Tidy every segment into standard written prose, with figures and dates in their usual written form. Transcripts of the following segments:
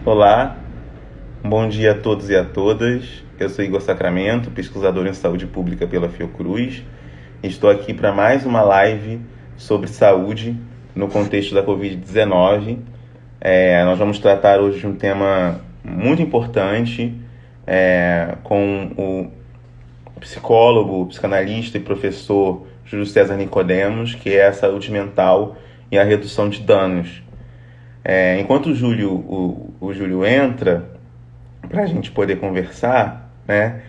Olá, bom dia a todos e a todas. Eu sou Igor Sacramento, pesquisador em saúde pública pela Fiocruz. Estou aqui para mais uma live sobre saúde no contexto da Covid-19. Nós vamos tratar hoje de um tema muito importante com o psicólogo, psicanalista e professor Júlio César Nicodemos, que é a saúde mental e a redução de danos. Enquanto o Júlio entra, para a gente poder conversar, né?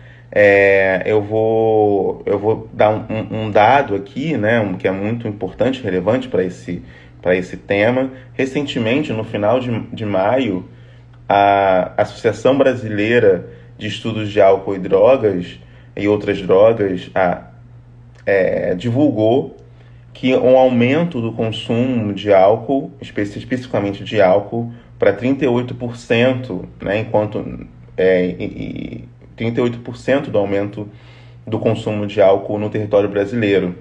Eu vou dar um dado aqui, né? Que é muito importante, relevante para esse tema. Recentemente, no final de maio, a Associação Brasileira de Estudos de Álcool e Drogas e outras drogas divulgou que um aumento do consumo de álcool, especificamente de álcool, para 38%, né, enquanto 38% do aumento do consumo de álcool no território brasileiro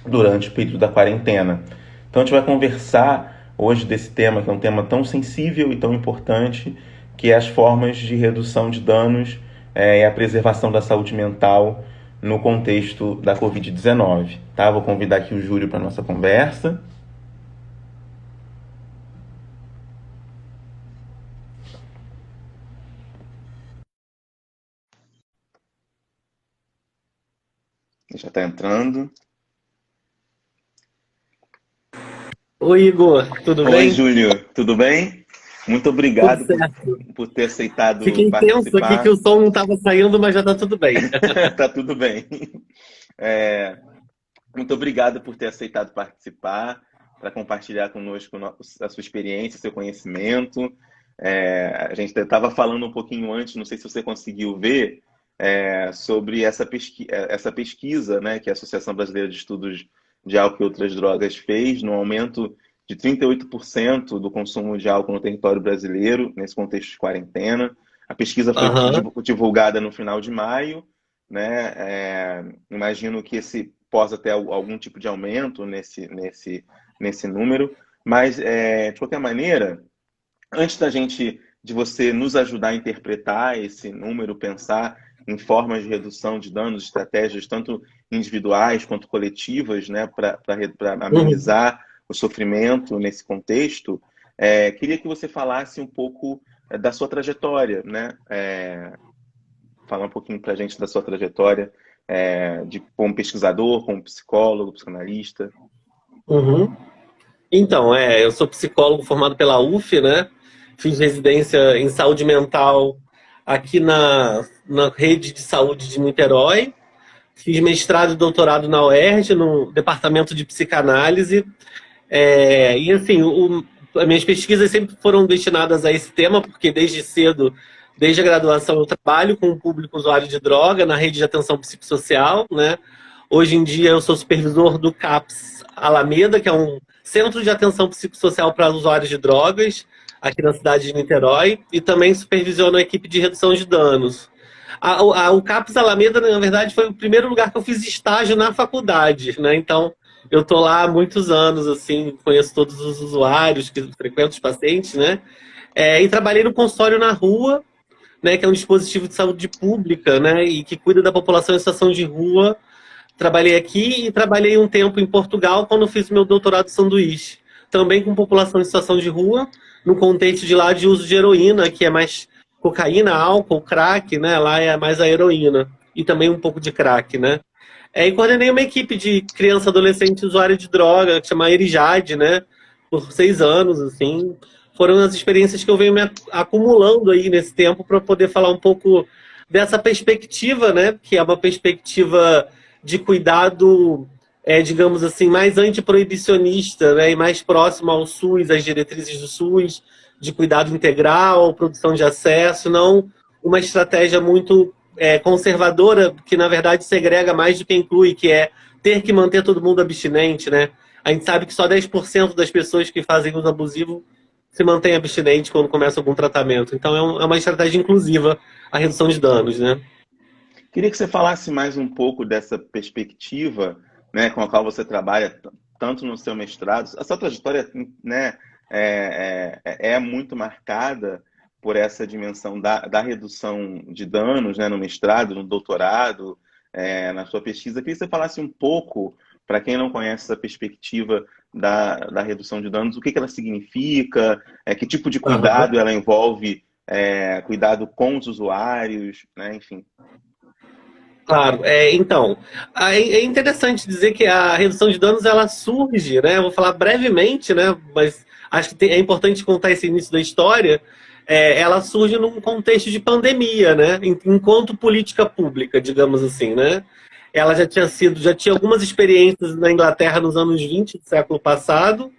durante o período da quarentena. Então a gente vai conversar hoje desse tema, que é um tema tão sensível e tão importante, que é as formas de redução de danos e a preservação da saúde mental no contexto da Covid-19. Tá? Vou convidar aqui o Júlio para a nossa conversa. Ele já está entrando. Oi, Igor, tudo Oi, bem? Júlio, tudo bem? Muito Tudo obrigado certo. por ter aceitado Fiquei tenso aqui que participar. o som não estava saindo, mas já tá tudo bem. Tá tudo bem. É, Muito obrigado por ter aceitado participar, para compartilhar conosco a sua experiência, seu conhecimento. A gente estava falando um pouquinho antes, não sei se você conseguiu ver, sobre essa pesquisa, né, que a Associação Brasileira de Estudos de Álcool e Outras Drogas fez, no aumento de 38% do consumo de álcool no território brasileiro, nesse contexto de quarentena. A pesquisa foi Aham. divulgada no final de maio, né? Imagino que esse possa ter algum tipo de aumento nesse número, mas de qualquer maneira, antes de você nos ajudar a interpretar esse número, pensar em formas de redução de danos, estratégias tanto individuais quanto coletivas, né, para Uhum. amenizar o sofrimento nesse contexto, queria que você falasse um pouco da sua trajetória, né? Falar um pouquinho para a gente da sua trajetória como pesquisador, como psicólogo, psicanalista. Uhum. Então, eu sou psicólogo formado pela UF, né? Fiz residência em saúde mental aqui na rede de saúde de Niterói. Fiz mestrado e doutorado na UERJ, no departamento de psicanálise. E assim, as minhas pesquisas sempre foram destinadas a esse tema, porque desde cedo, desde a graduação, eu trabalho com o público usuário de droga na rede de atenção psicossocial, né? Hoje em dia eu sou supervisor do CAPS Alameda, que é um centro de atenção psicossocial para usuários de drogas, aqui na cidade de Niterói, e também supervisiono a equipe de redução de danos. O CAPS Alameda, na verdade, foi o primeiro lugar que eu fiz estágio na faculdade, né? Então, eu tô lá há muitos anos, assim, conheço todos os usuários que frequentam os pacientes, né? E trabalhei no consultório na rua, né? Que é um dispositivo de saúde pública, né? E que cuida da população em situação de rua. Trabalhei aqui e trabalhei um tempo em Portugal quando fiz meu doutorado de sanduíche. Também com população em situação de rua, no contexto de lá de uso de heroína, que é mais cocaína, álcool, crack, né? Lá é mais a heroína. E também um pouco de crack, né? E coordenei uma equipe de criança, adolescente usuário de droga, que chama Erijade, né? Por 6 anos, assim. Foram as experiências que eu venho me acumulando aí nesse tempo para poder falar um pouco dessa perspectiva, né? Que é uma perspectiva de cuidado, digamos assim, mais antiproibicionista, né? E mais próximo ao SUS, às diretrizes do SUS, de cuidado integral, produção de acesso, não uma estratégia muito conservadora, que na verdade segrega mais do que inclui, que é ter que manter todo mundo abstinente, né? A gente sabe que só 10% das pessoas que fazem uso abusivo se mantém abstinente quando começa algum tratamento. Então é uma estratégia inclusiva a redução de danos, né? Queria que você falasse mais um pouco dessa perspectiva, né, com a qual você trabalha tanto no seu mestrado. A sua trajetória, né, é muito marcada por essa dimensão da redução de danos, né, no mestrado, no doutorado, na sua pesquisa. Queria que você falasse um pouco, para quem não conhece essa perspectiva da redução de danos, o que ela significa, que tipo de cuidado ela envolve, cuidado com os usuários, né, enfim. Claro, então, é interessante dizer que a redução de danos ela surge, né? Eu vou falar brevemente, né? Mas acho que é importante contar esse início da história. Ela surge num contexto de pandemia, né? Enquanto política pública, digamos assim, né? Ela já tinha algumas experiências na Inglaterra nos anos 20 do século passado,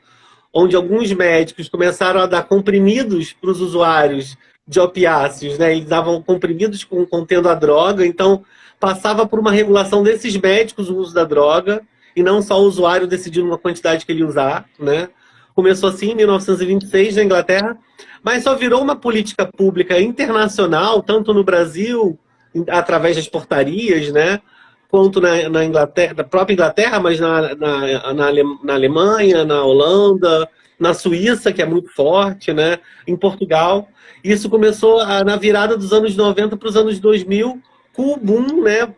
onde alguns médicos começaram a dar comprimidos para os usuários de opiáceos, né? Eles davam comprimidos contendo a droga, então passava por uma regulação desses médicos o uso da droga, e não só o usuário decidindo uma quantidade que ele ia usar, né? Começou assim em 1926 na Inglaterra, mas só virou uma política pública internacional, tanto no Brasil, através das portarias, né? Quanto na Inglaterra, na própria Inglaterra, mas na Alemanha, na Holanda, na Suíça, que é muito forte, né? Em Portugal. Isso começou na virada dos anos 90 para os anos 2000, com o boom, né,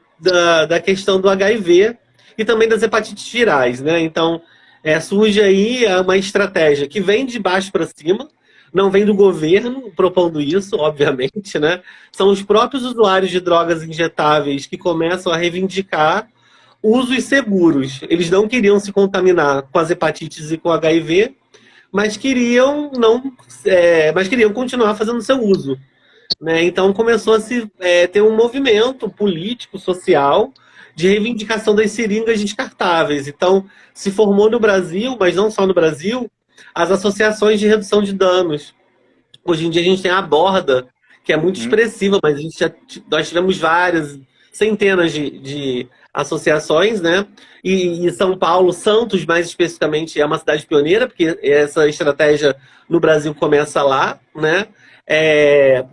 da questão do HIV e também das hepatites virais, né? Então, surge aí uma estratégia que vem de baixo para cima, não vem do governo propondo isso, obviamente, né? São os próprios usuários de drogas injetáveis que começam a reivindicar usos seguros. Eles não queriam se contaminar com as hepatites e com o HIV, mas queriam continuar fazendo seu uso, né? Então começou a se ter um movimento político, social, de reivindicação das seringas descartáveis. Então se formou no Brasil, mas não só no Brasil, as associações de redução de danos. Hoje em dia a gente tem a Aborda, que é muito expressiva, mas nós tivemos várias, centenas de associações, né? E São Paulo, Santos, mais especificamente, é uma cidade pioneira, porque essa estratégia no Brasil começa lá, né?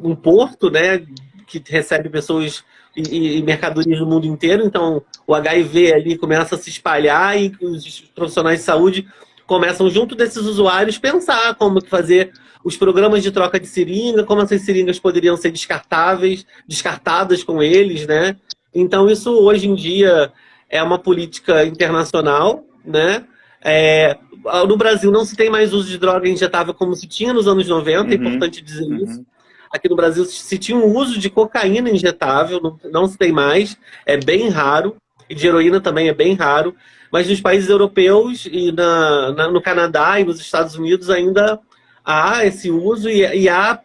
Um porto, né, que recebe pessoas e mercadorias do mundo inteiro, então o HIV ali começa a se espalhar e os profissionais de saúde começam, junto desses usuários, pensar como fazer os programas de troca de seringa, como essas seringas poderiam ser descartadas com eles, né? Então isso hoje em dia é uma política internacional, né? No Brasil não se tem mais uso de droga injetável como se tinha nos anos 90, é importante dizer isso. Aqui no Brasil se tinha um uso de cocaína injetável, não se tem mais, é bem raro, e de heroína também é bem raro, mas nos países europeus e no Canadá e nos Estados Unidos ainda há esse uso e há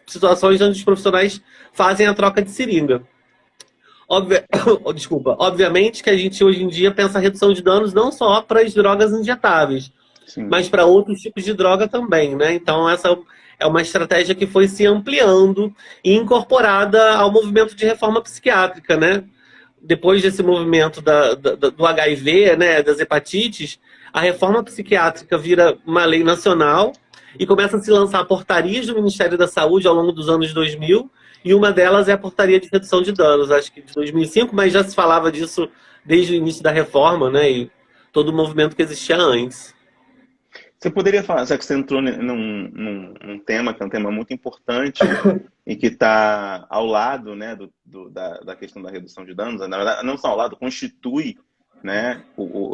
situações onde os profissionais fazem a troca de seringa. Obviamente que a gente hoje em dia pensa a redução de danos não só para as drogas injetáveis, sim, mas para outros tipos de droga também, né? Então essa é uma estratégia que foi se ampliando e incorporada ao movimento de reforma psiquiátrica, né? Depois desse movimento do HIV, né, das hepatites, a reforma psiquiátrica vira uma lei nacional e começa a se lançar portarias do Ministério da Saúde ao longo dos anos 2000, e uma delas é a portaria de redução de danos, acho que de 2005, mas já se falava disso desde o início da reforma, né, e todo o movimento que existia antes. Você poderia falar, já que você entrou num tema que é um tema muito importante e que está ao lado, né, da questão da redução de danos, na verdade, não só ao lado, constitui, né,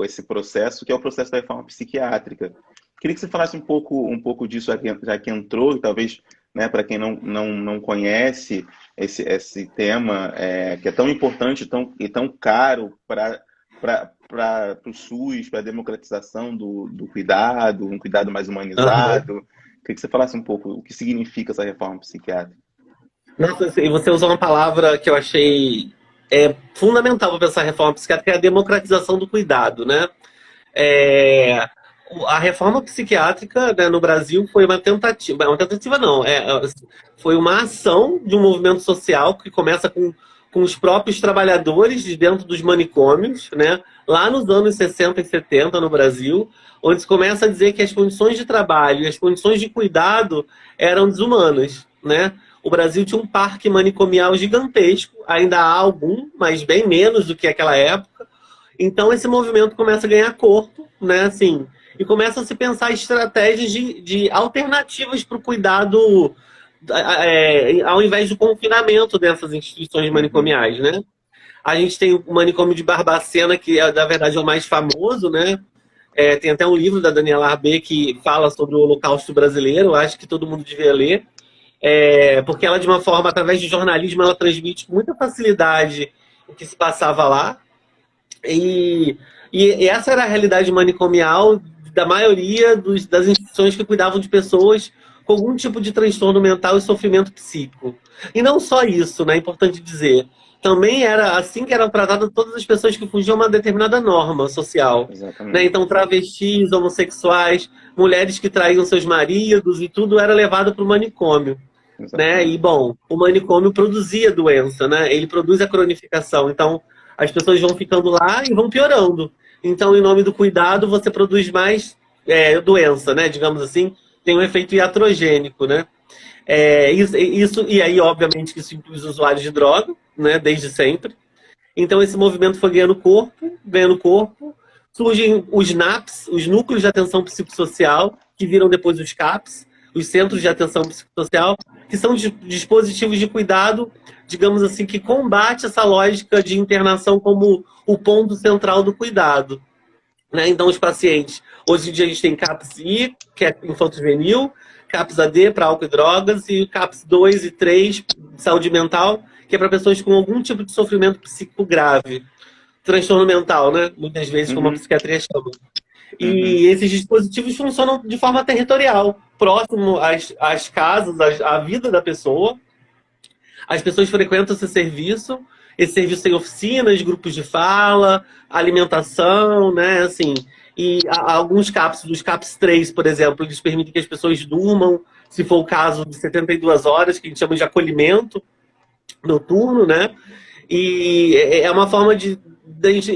esse processo, que é o processo da reforma psiquiátrica. Queria que você falasse um pouco disso, já que entrou, e talvez, né, para quem não conhece esse tema, que é tão importante e tão caro para o SUS, para a democratização do cuidado, um cuidado mais humanizado. Queria que você falasse um pouco o que significa essa reforma psiquiátrica. Nossa, e você usou uma palavra que eu achei fundamental para pensar a reforma psiquiátrica, que é a democratização do cuidado, né? A reforma psiquiátrica, né, no Brasil foi uma tentativa não, foi uma ação de um movimento social que começa com os próprios trabalhadores de dentro dos manicômios, né, lá nos anos 60 e 70 no Brasil, onde se começa a dizer que as condições de trabalho e as condições de cuidado eram desumanas, né? O Brasil tinha um parque manicomial gigantesco, ainda há algum, mas bem menos do que aquela época. Então esse movimento começa a ganhar corpo, né, assim, e começa a se pensar estratégias de alternativas para o cuidado ao invés do confinamento dessas instituições manicomiais, né? A gente tem o manicômio de Barbacena, que na verdade é o mais famoso, né? Tem até um livro da Daniela Arbé que fala sobre o Holocausto brasileiro, eu acho que todo mundo devia ler, porque ela, de uma forma, através de jornalismo, ela transmite com muita facilidade o que se passava lá. E essa era a realidade manicomial da maioria das instituições que cuidavam de pessoas com algum tipo de transtorno mental e sofrimento psíquico. E não só isso, né? É importante dizer. Também era assim que eram tratadas todas as pessoas que fugiam a uma determinada norma social. Né? Então, travestis, homossexuais, mulheres que traíam seus maridos e tudo era levado para o manicômio. Né? E, bom, o manicômio produzia doença, né? Ele produz a cronificação. Então, as pessoas vão ficando lá e vão piorando. Então, em nome do cuidado, você produz mais doença, né? Digamos assim, tem um efeito iatrogênico, né? E aí, obviamente, que isso inclui os usuários de droga, né? Desde sempre. Então, esse movimento foi ganhando corpo. Surgem os NAPs, os Núcleos de Atenção Psicossocial, que viram depois os CAPs, os Centros de Atenção Psicossocial, que são dispositivos de cuidado, digamos assim, que combate essa lógica de internação como o ponto central do cuidado. Né? Então, os pacientes, hoje em dia a gente tem CAPS-I, que é infanto-juvenil, CAPS-AD para álcool e drogas, e CAPS 2 e 3, saúde mental, que é para pessoas com algum tipo de sofrimento psíquico grave. Transtorno mental, né? Muitas vezes, como a psiquiatria chama. E esses dispositivos funcionam de forma territorial, próximo às casas, à vida da pessoa. As pessoas frequentam esse serviço tem oficinas, grupos de fala, alimentação, né? Assim, e alguns CAPs, dos CAPs 3, por exemplo, eles permitem que as pessoas durmam, se for o caso, de 72 horas, que a gente chama de acolhimento noturno, né? E é uma forma de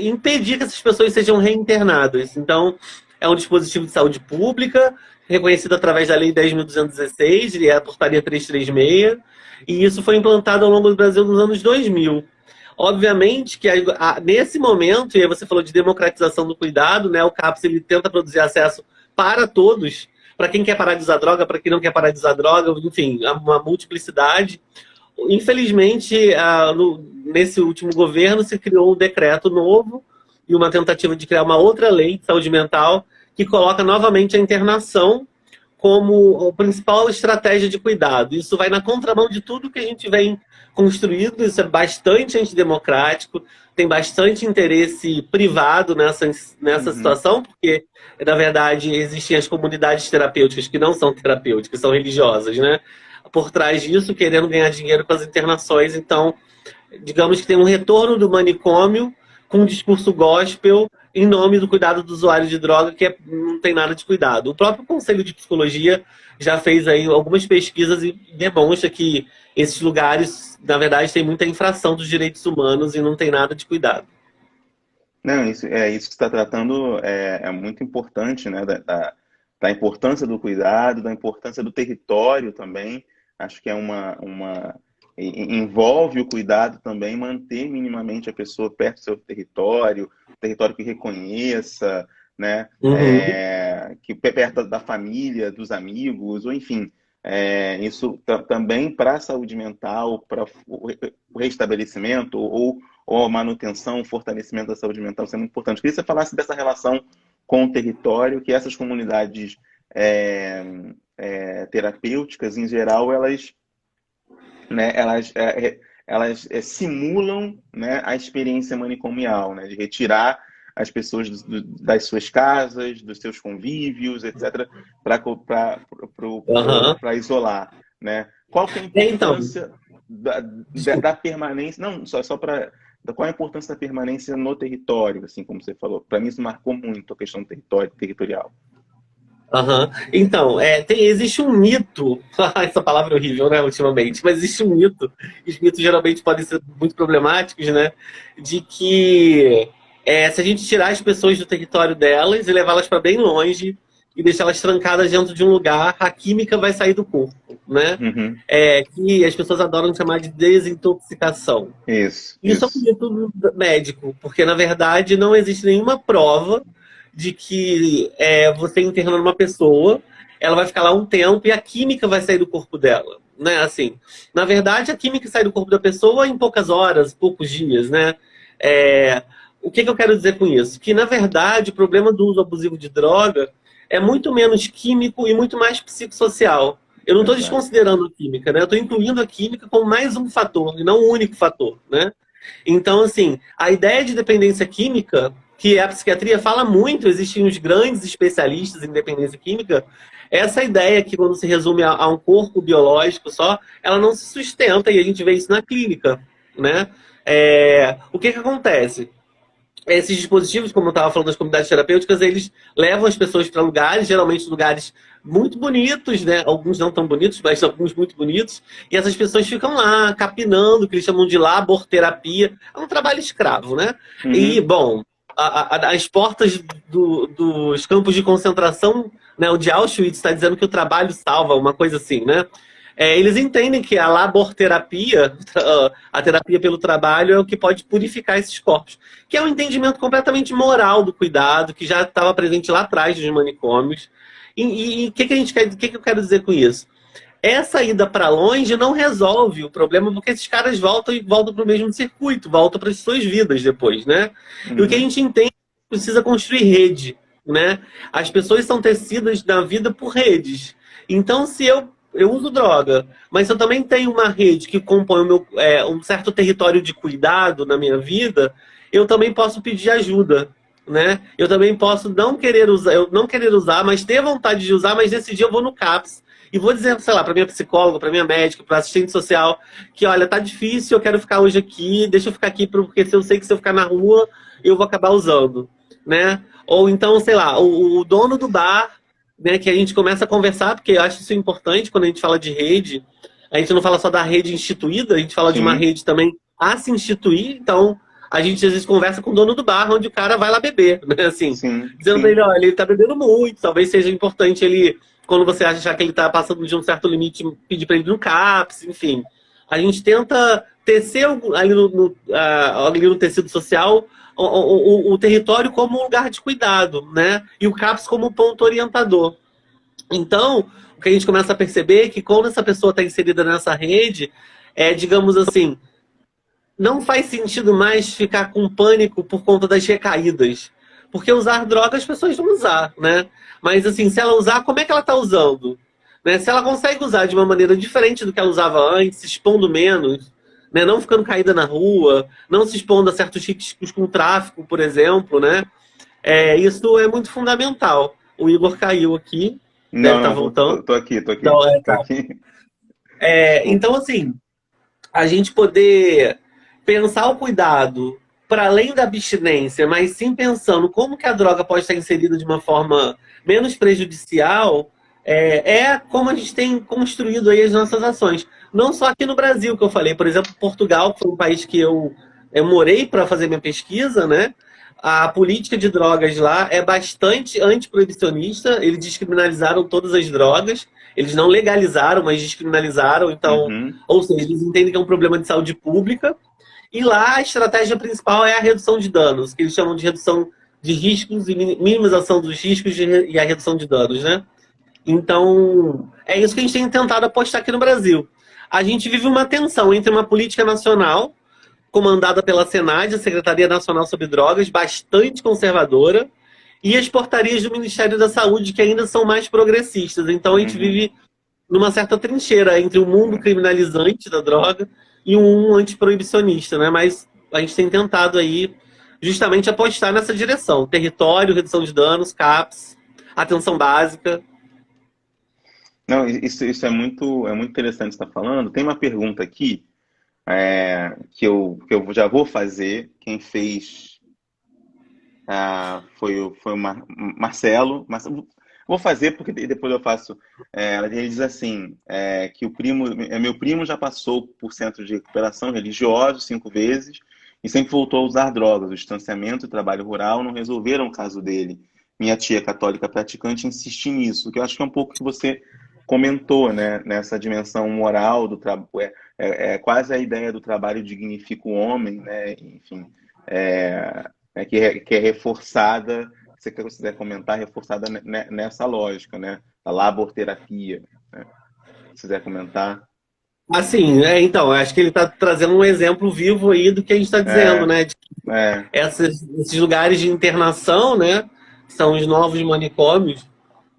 impedir que essas pessoas sejam reinternadas. Então, é um dispositivo de saúde pública, reconhecido através da Lei 10.216, e a Portaria 336, e isso foi implantado ao longo do Brasil nos anos 2000. Obviamente que nesse momento, e aí você falou de democratização do cuidado, né, o CAPS ele tenta produzir acesso para todos, para quem quer parar de usar droga, para quem não quer parar de usar droga, enfim, uma multiplicidade. Infelizmente, nesse último governo se criou um decreto novo e uma tentativa de criar uma outra lei de saúde mental que coloca novamente a internação como a principal estratégia de cuidado. Isso vai na contramão de tudo que a gente vem construído, isso é bastante antidemocrático, tem bastante interesse privado nessa situação, porque, na verdade, existem as comunidades terapêuticas que não são terapêuticas, são religiosas, né? Por trás disso, querendo ganhar dinheiro com as internações. Então, digamos que tem um retorno do manicômio com um discurso gospel em nome do cuidado do usuário de droga, que não tem nada de cuidado. O próprio Conselho de Psicologia já fez aí algumas pesquisas e demonstra que esses lugares, na verdade, têm muita infração dos direitos humanos e não tem nada de cuidado. Não, isso que você está tratando é muito importante, né? Da importância do cuidado, da importância do território também. Acho que envolve o cuidado também manter minimamente a pessoa perto do seu território que reconheça, né? Que perto da família, dos amigos, ou enfim. Isso também para a saúde mental, para o restabelecimento ou a manutenção, o fortalecimento da saúde mental, isso é muito importante. Queria que você falasse dessa relação com o território, que essas comunidades terapêuticas, em geral, elas simulam, né, a experiência manicomial, né, de retirar as pessoas das suas casas, dos seus convívios, etc., para isolar. Né? Qual que é a importância da permanência? Não, só para... Qual a importância da permanência no território, assim como você falou? Para mim isso marcou muito a questão do territorial. Então, existe um mito, essa palavra é horrível, né, ultimamente, mas existe um mito, e os mitos geralmente podem ser muito problemáticos, né, de que se a gente tirar as pessoas do território delas e levá-las para bem longe e deixá-las trancadas dentro de um lugar, a química vai sair do corpo, né? Que as pessoas adoram chamar de desintoxicação. Isso é um mito médico, porque, na verdade, não existe nenhuma prova de que você internando uma pessoa, ela vai ficar lá um tempo e a química vai sair do corpo dela, né? Assim, na verdade, a química sai do corpo da pessoa em poucas horas, poucos dias, né? O que eu quero dizer com isso? Que, na verdade, o problema do uso abusivo de droga é muito menos químico e muito mais psicossocial. Eu não estou Exato. desconsiderando a química, né? Eu estou incluindo a química como mais um fator, e não um único fator, né? Então, assim, a ideia de dependência química, que a psiquiatria fala muito, existem os grandes especialistas em dependência química, essa ideia que quando se resume a um corpo biológico só, ela não se sustenta e a gente vê isso na clínica, né? O que acontece? Esses dispositivos, como eu estava falando das comunidades terapêuticas, eles levam as pessoas para lugares, geralmente lugares muito bonitos, né? Alguns não tão bonitos, mas alguns muito bonitos. E essas pessoas ficam lá, capinando, que eles chamam de laborterapia. É um trabalho escravo, né? E, Uhum. bom, as portas dos campos de concentração, né? O de Auschwitz está dizendo que o trabalho salva, uma coisa assim, né? Eles entendem que a laborterapia, a terapia pelo trabalho, é o que pode purificar esses corpos. Que é um entendimento completamente moral do cuidado, que já estava presente lá atrás dos manicômios. E o que a gente quer, que eu quero dizer com isso? Essa ida para longe não resolve o problema, porque esses caras voltam e voltam para o mesmo circuito, voltam para as suas vidas depois, né? E o que a Uhum. gente entende é que precisa construir rede, né? As pessoas são tecidas na vida por redes. Então, se eu uso droga, mas eu também tenho uma rede que compõe um certo território de cuidado na minha vida, eu também posso pedir ajuda, né? Eu também posso não querer usar, eu não querer usar, mas ter vontade de usar, mas nesse dia eu vou no CAPS e vou dizer, sei lá, para minha psicóloga, para minha médica, para assistente social, que olha, tá difícil, eu quero ficar hoje aqui, deixa eu ficar aqui, porque se eu sei que se eu ficar na rua, eu vou acabar usando, né? Ou então, sei lá, o dono do bar, né, que a gente começa a conversar, porque eu acho isso importante quando a gente fala de rede, a gente não fala só da rede instituída, a gente fala de uma Sim, rede também a se instituir, então a gente às vezes conversa com o dono do bar, onde o cara vai lá beber, né? Assim, sim, dizendo pra ele, sim. olha, ele tá bebendo muito, talvez seja importante ele, quando você achar que ele tá passando de um certo limite, pedir pra ele ir no CAPS, enfim. A gente tenta tecer ali no tecido social o território como um lugar de cuidado, né? E o CAPS como um ponto orientador. Então, o que a gente começa a perceber é que quando essa pessoa está inserida nessa rede, digamos assim, não faz sentido mais ficar com pânico por conta das recaídas. Porque usar droga as pessoas vão usar, né? Mas assim, se ela usar, como é que ela está usando? Né? Se ela consegue usar de uma maneira diferente do que ela usava antes, se expondo menos, né? Não ficando caída na rua, não se expondo a certos riscos com tráfico, por exemplo, né? Isso é muito fundamental. O Igor caiu aqui, deve Não, estar não, voltando. tô aqui, tô aqui, Não, tô tá. aqui. Então, assim, a gente poder pensar o cuidado para além da abstinência, mas sim pensando como que a droga pode estar inserida de uma forma menos prejudicial, como a gente tem construído aí as nossas ações. Não só aqui no Brasil, que eu falei, por exemplo, Portugal, que foi um país que eu morei para fazer minha pesquisa, né? A política de drogas lá é bastante antiproibicionista, eles descriminalizaram todas as drogas, eles não legalizaram, mas descriminalizaram, então Uhum. ou seja, eles entendem que é um problema de saúde pública. E lá a estratégia principal é a redução de danos, que eles chamam de redução de riscos e minimização dos riscos e a redução de danos, né? Então, é isso que a gente tem tentado apostar aqui no Brasil. A gente vive uma tensão entre uma política nacional, comandada pela Senad, a Secretaria Nacional sobre Drogas, bastante conservadora, e as portarias do Ministério da Saúde, que ainda são mais progressistas. Então, a gente Uhum. vive numa certa trincheira entre o mundo criminalizante da droga e um antiproibicionista, né? Mas a gente tem tentado aí justamente apostar nessa direção. Território, redução de danos, CAPS, atenção básica. Não, isso é muito interessante você estar falando. Tem uma pergunta aqui que eu já vou fazer. Quem fez foi o Marcelo. Mas vou fazer porque depois eu faço. Ele diz assim, que o primo, meu primo já passou por centro de recuperação religioso 5 vezes e sempre voltou a usar drogas. O distanciamento e o trabalho rural não resolveram o caso dele. Minha tia católica praticante insiste nisso, que eu acho que é um pouco que você comentou, né? Nessa dimensão moral do trabalho. É quase a ideia do trabalho dignifica o homem, né? Enfim, que é reforçada, se você quiser comentar, reforçada nessa lógica, né? a laborterapia, né? Se quiser comentar. Assim, então, eu acho que ele está trazendo um exemplo vivo aí do que a gente está dizendo, É, né? De é, esses lugares de internação, né? São os novos manicômios.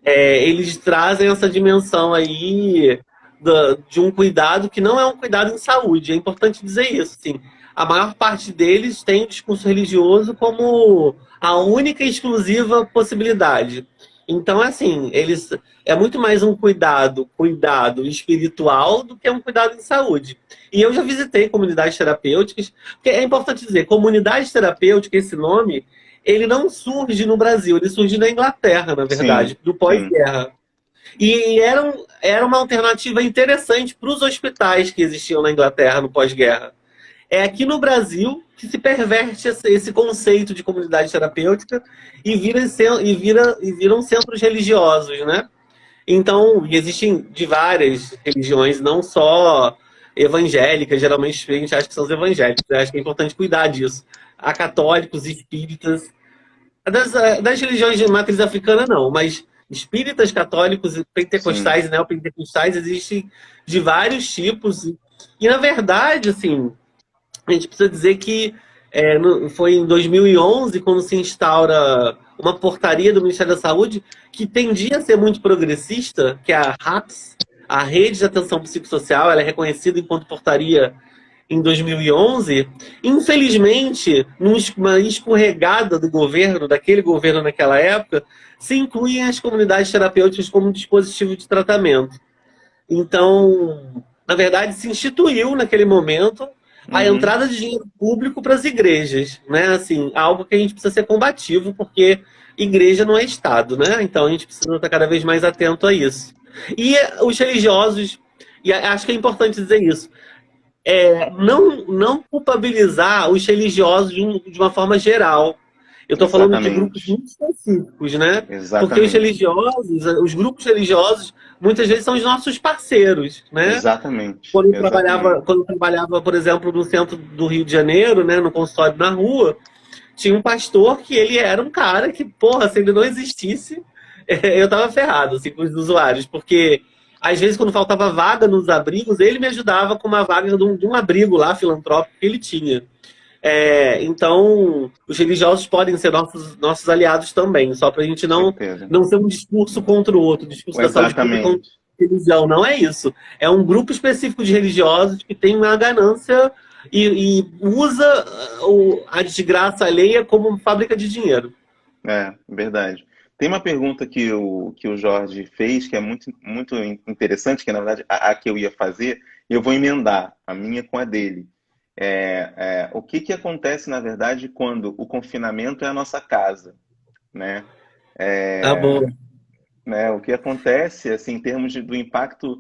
Eles trazem essa dimensão aí de um cuidado que não é um cuidado em saúde. É importante dizer isso, assim. A maior parte deles tem o discurso religioso como a única e exclusiva possibilidade. Então, assim, eles é muito mais um cuidado espiritual do que um cuidado em saúde. E eu já visitei comunidades terapêuticas, porque é importante dizer, comunidade terapêutica, esse nome, ele não surge no Brasil, ele surge na Inglaterra, na sim, verdade, do sim, pós-guerra. E era uma alternativa interessante para os hospitais que existiam na Inglaterra no pós-guerra. É aqui no Brasil que se perverte esse conceito de comunidade terapêutica e viram centros religiosos, né? Então, existem de várias religiões, não só evangélicas, geralmente a gente acha que são os evangélicos, eu acho que é importante cuidar disso. Há católicos, espíritas, das religiões de matriz africana, não, mas espíritas, católicos, sim. pentecostais e neopentecostais existem de vários tipos. E, na verdade, assim, a gente precisa dizer que foi em 2011, quando se instaura uma portaria do Ministério da Saúde que tendia a ser muito progressista, que é a RAPS, a Rede de Atenção Psicossocial, ela é reconhecida enquanto portaria em 2011. Infelizmente, numa escorregada do governo, daquele governo naquela época, se incluem as comunidades terapêuticas como um dispositivo de tratamento. Então, na verdade, se instituiu naquele momento a Uhum. entrada de dinheiro público para as igrejas, né? Assim, algo que a gente precisa ser combativo, porque igreja não é Estado, né? Então a gente precisa estar cada vez mais atento a isso. E os religiosos, e acho que é importante dizer isso, não culpabilizar os religiosos de uma forma geral. Eu estou falando de grupos Exatamente, muito específicos, né? Porque exatamente, os grupos religiosos, muitas vezes são os nossos parceiros, né? exatamente, exatamente. Quando eu trabalhava, por exemplo, no centro do Rio de Janeiro, né, no consultório na rua, tinha um pastor que ele era um cara que, porra, se ele não existisse, eu tava ferrado, assim, com os usuários, porque às vezes quando faltava vaga nos abrigos, ele me ajudava com uma vaga de um abrigo lá, filantrópico, que ele tinha. Então, os religiosos podem ser nossos aliados também, só para a gente Certeza. não ser um discurso contra o outro, o discurso da saúde pública contra Exatamente. a religião. Não é isso. É um grupo específico de religiosos que tem uma ganância e usa a desgraça alheia como fábrica de dinheiro. É, verdade. Tem uma pergunta que o Jorge fez que é muito, muito interessante, que na verdade a que eu ia fazer, e eu vou emendar a minha com a dele. O que que acontece, na verdade, quando o confinamento é a nossa casa, né? Tá bom. Né? O que acontece, assim, em termos do impacto,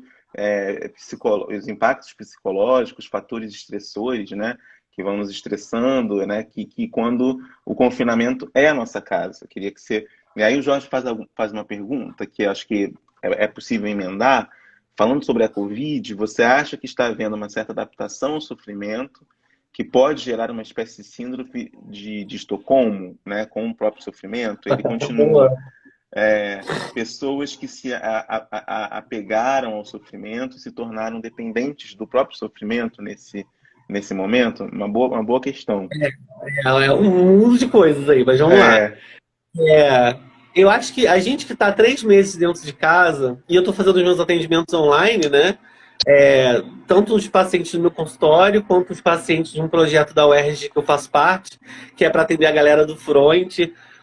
os impactos psicológicos, fatores estressores, né? Que vão nos estressando, né? Que quando o confinamento é a nossa casa. Eu queria que você... E aí o Jorge faz uma pergunta que eu acho que é possível emendar. Falando sobre a Covid, você acha que está havendo uma certa adaptação ao sofrimento que pode gerar uma espécie de síndrome de Estocolmo, né, com o próprio sofrimento? Ele continua. Boa. Pessoas que se apegaram ao sofrimento se tornaram dependentes do próprio sofrimento nesse momento? Uma boa questão. É um mundo de coisas aí, mas vamos lá. É, Eu acho que a gente que está 3 meses dentro de casa, e eu estou fazendo os meus atendimentos online, né? Tanto os pacientes do meu consultório, quanto os pacientes de um projeto da UERJ que eu faço parte, que é para atender a galera do front,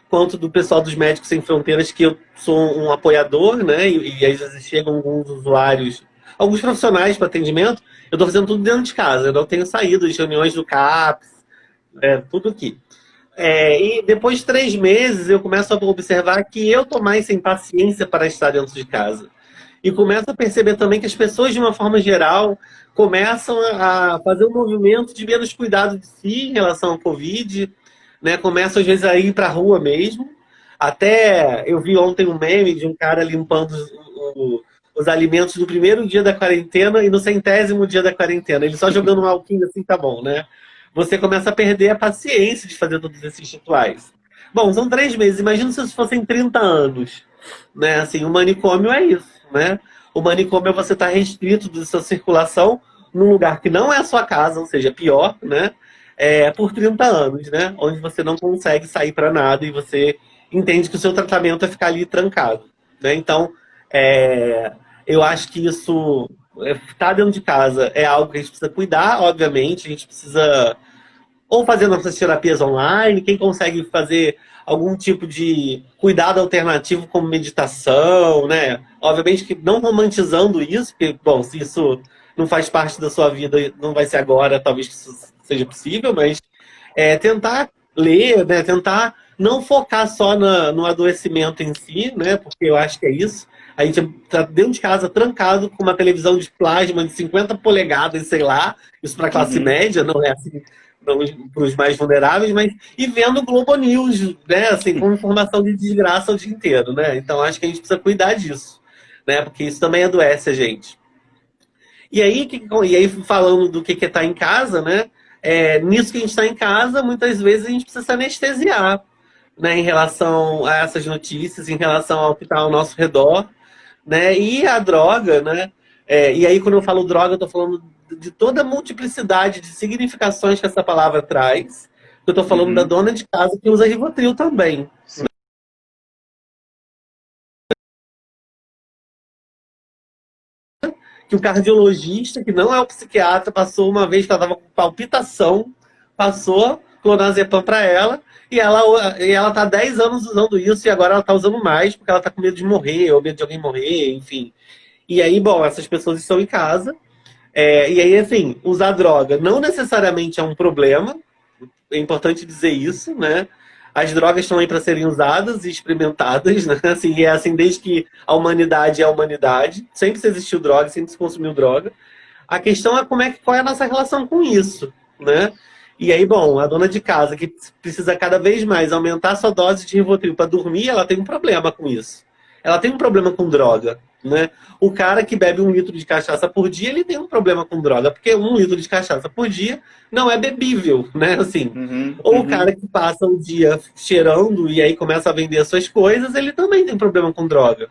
quanto do pessoal dos Médicos Sem Fronteiras, que eu sou um apoiador, né? E às vezes chegam alguns usuários, alguns profissionais para atendimento. Eu estou fazendo tudo dentro de casa, eu não tenho saído de reuniões do CAPS, tudo aqui. E depois de 3 meses eu começo a observar que eu tô mais sem paciência para estar dentro de casa. E começo a perceber também que as pessoas, de uma forma geral, começam a fazer um movimento de menos cuidado de si em relação ao Covid, né? Começam, às vezes, a ir para a rua mesmo. Até eu vi ontem um meme de um cara limpando os alimentos no primeiro dia da quarentena e no 100º dia da quarentena. Ele só jogando um alquinho assim, tá bom, né? Você começa a perder a paciência de fazer todos esses rituais. Bom, são 3 meses. Imagina se fossem 30 anos. né? Assim, o manicômio é isso, né? O manicômio é você estar restrito de sua circulação num lugar que não é a sua casa, ou seja, pior, né? Por 30 anos, né? Onde você não consegue sair para nada e você entende que o seu tratamento é ficar ali trancado, né? Então, é, eu acho que isso, estar dentro de casa é algo que a gente precisa cuidar, obviamente, a gente precisa ou fazer nossas terapias online, quem consegue fazer algum tipo de cuidado alternativo como meditação, né? Obviamente que não romantizando isso, porque, bom, se isso não faz parte da sua vida, não vai ser agora, talvez que isso seja possível, mas tentar ler, né? Tentar não focar só no adoecimento em si, né? Porque eu acho que é isso. A gente tá dentro de casa trancado com uma televisão de plasma de 50 polegadas, sei lá, isso para a classe Uhum. média, não é assim para os mais vulneráveis, mas e vendo o Globo News, né? Assim, com informação de desgraça o dia inteiro, né? Então acho que a gente precisa cuidar disso, né? Porque isso também adoece a gente. E aí falando do que é estar em casa, né? Nisso que a gente está em casa, muitas vezes a gente precisa se anestesiar, né? Em relação a essas notícias, em relação ao que está ao nosso redor, né? E a droga, né? E aí quando eu falo droga, eu estou falando de toda a multiplicidade de significações que essa palavra traz. Eu estou falando da Uhum. dona de casa que usa Rivotril também. Sim. Que o cardiologista, que não é o psiquiatra, passou uma vez que ela estava com palpitação, passou clonazepam para ela, e ela tá há 10 anos usando isso, e agora ela tá usando mais, porque ela tá com medo de morrer, ou medo de alguém morrer, enfim. E aí, bom, essas pessoas estão em casa, e aí, assim, usar droga não necessariamente é um problema, é importante dizer isso, né? As drogas estão aí para serem usadas e experimentadas, né? Assim, é assim desde que a humanidade é a humanidade. Sempre se existiu droga, sempre se consumiu droga. A questão é qual é a nossa relação com isso, né? E aí, bom, a dona de casa que precisa cada vez mais aumentar sua dose de Rivotril para dormir, ela tem um problema com isso. Ela tem um problema com droga, né? O cara que bebe 1 litro de cachaça por dia, ele tem um problema com droga, porque 1 litro de cachaça por dia não é bebível, né? Assim, Uhum. ou o cara Uhum. que passa o dia cheirando e aí começa a vender suas coisas, ele também tem problema com droga.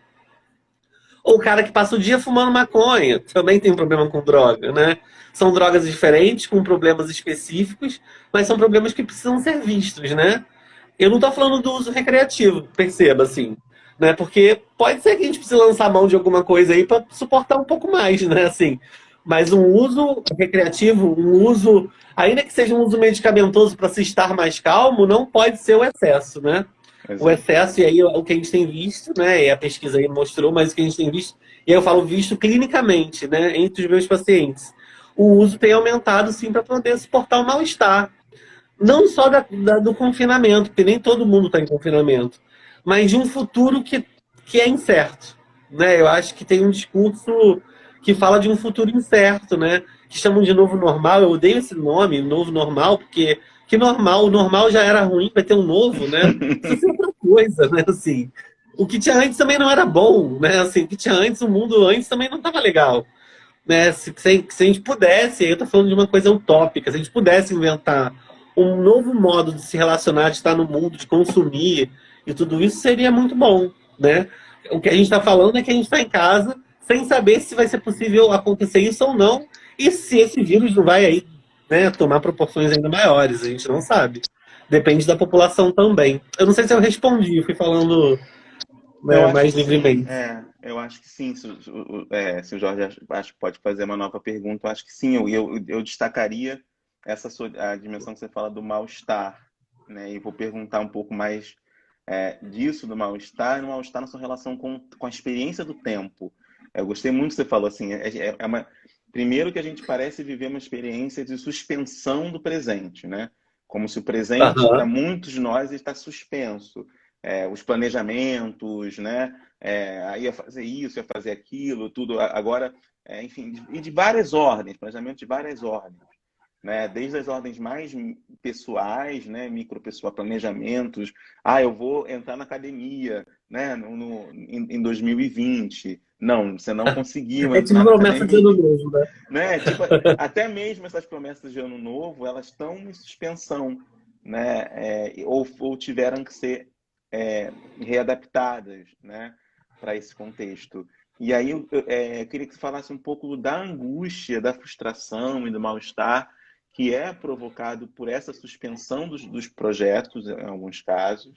Ou o cara que passa o dia fumando maconha, também tem problema com droga, né? São drogas diferentes, com problemas específicos, mas são problemas que precisam ser vistos, né? Eu não estou falando do uso recreativo, perceba, assim, né? Porque pode ser que a gente precise lançar mão de alguma coisa aí para suportar um pouco mais, né? Assim, mas um uso recreativo, um uso, ainda que seja um uso medicamentoso para se estar mais calmo, não pode ser o excesso, né? O Exato. excesso, e aí o que a gente tem visto, né? E a pesquisa aí mostrou, mas o que a gente tem visto, e aí eu falo visto clinicamente, né? Entre os meus pacientes. O uso tem aumentado, sim, para poder suportar o mal-estar. Não só do confinamento, porque nem todo mundo está em confinamento, mas de um futuro que é incerto, né? Eu acho que tem um discurso que fala de um futuro incerto, né? Que chamam de novo normal. Eu odeio esse nome, novo normal, porque que normal? O normal já era ruim, vai ter um novo, né? Precisa ser outra coisa, né? Assim, o que tinha antes também não era bom, né? Assim, o que tinha antes, o mundo antes também não estava legal, né? Se a gente pudesse, aí eu tô falando de uma coisa utópica, se a gente pudesse inventar um novo modo de se relacionar, de estar no mundo, de consumir e tudo isso, seria muito bom, né? O que a gente está falando é que a gente está em casa sem saber se vai ser possível acontecer isso ou não, e se esse vírus não vai aí, né, tomar proporções ainda maiores, a gente não sabe. Depende da população também. Eu não sei se eu respondi, fui falando, Eu né, acho mais que sim, livremente. eu acho que sim. Se o Jorge acho que pode fazer uma nova pergunta, eu acho que sim. Eu destacaria a dimensão que você fala do mal-estar, né? E vou perguntar um pouco mais disso, do mal-estar, e no mal-estar na sua relação com a experiência do tempo. Eu gostei muito que você falou assim. Primeiro que a gente parece viver uma experiência de suspensão do presente, né? Como se o presente, para Aham. muitos de nós, está suspenso, os planejamentos, né? Ia fazer isso, ia fazer aquilo, tudo. Agora, enfim, e de várias ordens, planejamento de várias ordens, né? Desde as ordens mais pessoais, né? Micropessoal, planejamentos. Eu vou entrar na academia, né? Em 2020. Não, você não conseguiu É tipo entrar na promessa de ano academia, novo, né? né? Tipo, até mesmo essas promessas de ano novo, elas estão em suspensão, né? Ou tiveram que ser readaptadas, né? para esse contexto. E aí eu queria que você falasse um pouco da angústia, da frustração e do mal-estar que é provocado por essa suspensão dos projetos, em alguns casos,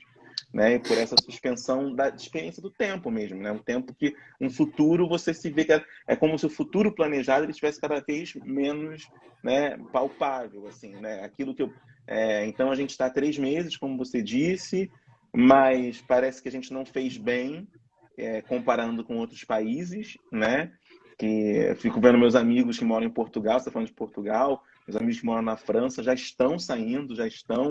né? E por essa suspensão da experiência do tempo mesmo, né? Um tempo que, um futuro, você se vê que é como se o futuro planejado ele estivesse cada vez menos, né, palpável, assim, né? Aquilo que então a gente está há 3 meses, como você disse, mas parece que a gente não fez bem, comparando com outros países, né? Que eu fico vendo meus amigos que moram em Portugal, você está falando de Portugal, meus amigos que moram na França já estão saindo, já estão,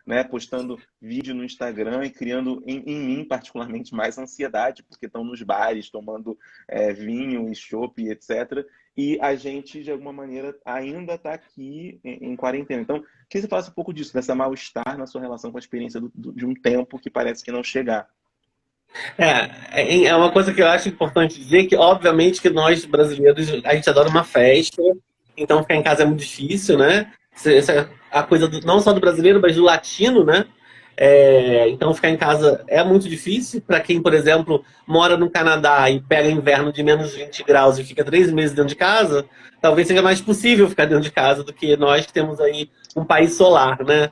né, postando vídeo no Instagram e criando em mim, particularmente, mais ansiedade, porque estão nos bares tomando vinho e chopp, etc. E a gente, de alguma maneira, ainda está aqui em quarentena. Então, queria que você falasse um pouco disso, dessa mal-estar na sua relação com a experiência de um tempo que parece que não chegar. É uma coisa que eu acho importante dizer que, obviamente, que nós brasileiros, a gente adora uma festa, então ficar em casa é muito difícil, né? Essa é a coisa não só do brasileiro, mas do latino, né? Então ficar em casa é muito difícil. Para quem, por exemplo, mora no Canadá e pega inverno de menos 20 graus e fica 3 meses dentro de casa, talvez seja mais possível ficar dentro de casa do que nós que temos aí um país solar, né?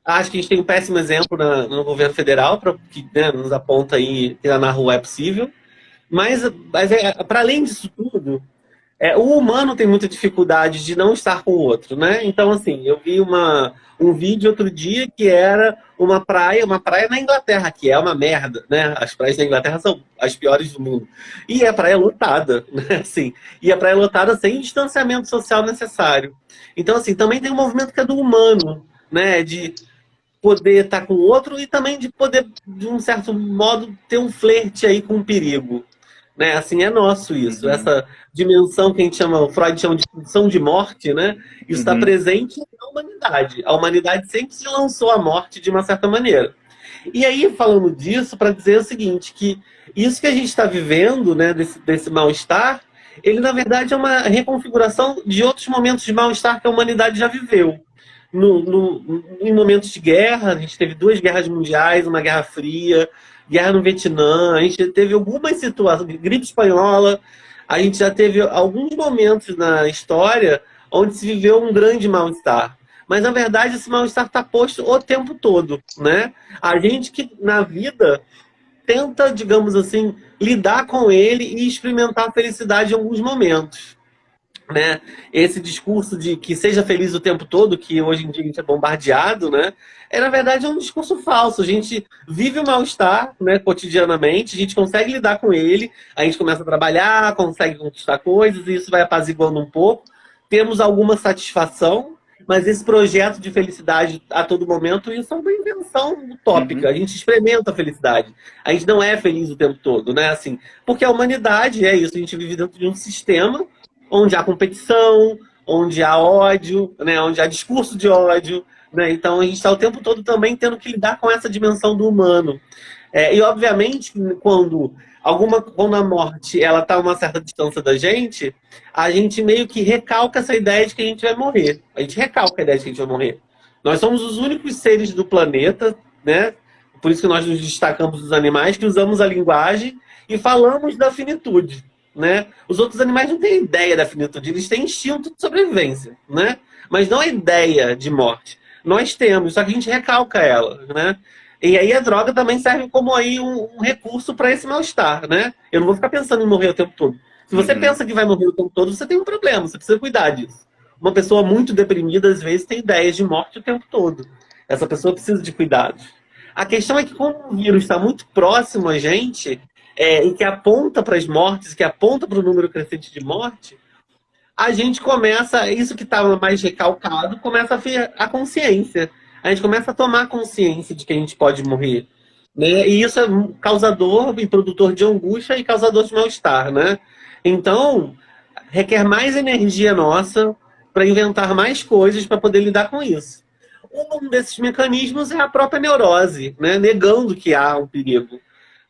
Acho que a gente tem um péssimo exemplo no governo federal, que, né, nos aponta aí que na rua é possível. Mas para além disso tudo, o humano tem muita dificuldade de não estar com o outro, né? Então, assim, eu vi um vídeo outro dia que era uma praia na Inglaterra, que é uma merda, né? As praias da Inglaterra são as piores do mundo. E a praia lotada, né? Assim, e a praia lotada sem distanciamento social necessário. Então, assim, também tem um movimento que é do humano, né? De poder estar com o outro e também de poder, de um certo modo, ter um flerte aí com o perigo. Né? Assim, é nosso isso. Uhum. Essa dimensão que a gente chama, o Freud chama de pulsão de morte, né? Isso está presente na humanidade. A humanidade sempre se lançou à morte de uma certa maneira. E aí, falando disso, para dizer o seguinte, que isso que a gente está vivendo, né, desse mal-estar, ele, na verdade, é uma reconfiguração de outros momentos de mal-estar que a humanidade já viveu. Em momentos de guerra, a gente teve 2 guerras mundiais, uma guerra fria, guerra no Vietnã, a gente teve algumas situações, gripe espanhola, a gente já teve alguns momentos na história onde se viveu um grande mal-estar. Mas, na verdade, esse mal-estar está posto o tempo todo, né? A gente que, na vida, tenta, digamos assim, lidar com ele e experimentar a felicidade em alguns momentos. Né? Esse discurso de que seja feliz o tempo todo, que hoje em dia a gente é bombardeado, né? Na verdade, é um discurso falso. A gente vive o mal-estar, né, cotidianamente, a gente consegue lidar com ele, a gente começa a trabalhar, consegue conquistar coisas, e isso vai apaziguando um pouco. Temos alguma satisfação, mas esse projeto de felicidade a todo momento, isso é uma invenção utópica. A gente experimenta a felicidade. A gente não é feliz o tempo todo, né? Assim, porque a humanidade é isso, a gente vive dentro de um sistema onde há competição, onde há ódio, né, onde há discurso de ódio, né? Então a gente está o tempo todo também tendo que lidar com essa dimensão do humano. E obviamente, quando a morte ela está a uma certa distância da gente, a gente meio que recalca essa ideia de que a gente vai morrer. A gente recalca a ideia de que a gente vai morrer. Nós somos os únicos seres do planeta, né? Por isso que nós nos destacamos dos animais, que usamos a linguagem e falamos da finitude. Né? Os outros animais não têm ideia da finitude, eles têm instinto de sobrevivência, né? Mas não a ideia de morte. Nós temos, só que a gente recalca ela, né? E aí a droga também serve como aí um recurso para esse mal-estar, né? Eu não vou ficar pensando em morrer o tempo todo. Se você pensa que vai morrer o tempo todo, você tem um problema, você precisa cuidar disso. Uma pessoa muito deprimida, às vezes, tem ideias de morte o tempo todo. Essa pessoa precisa de cuidados. A questão é que, como o vírus está muito próximo a gente, e que aponta para as mortes, que aponta para o número crescente de morte, a gente começa, isso que estava mais recalcado, começa a ver a consciência. A gente começa a tomar consciência de que a gente pode morrer. Né? E isso é causador e produtor de angústia e causador de mal-estar. Né? Então, requer mais energia nossa para inventar mais coisas para poder lidar com isso. Um desses mecanismos é a própria neurose, né? Negando que há um perigo.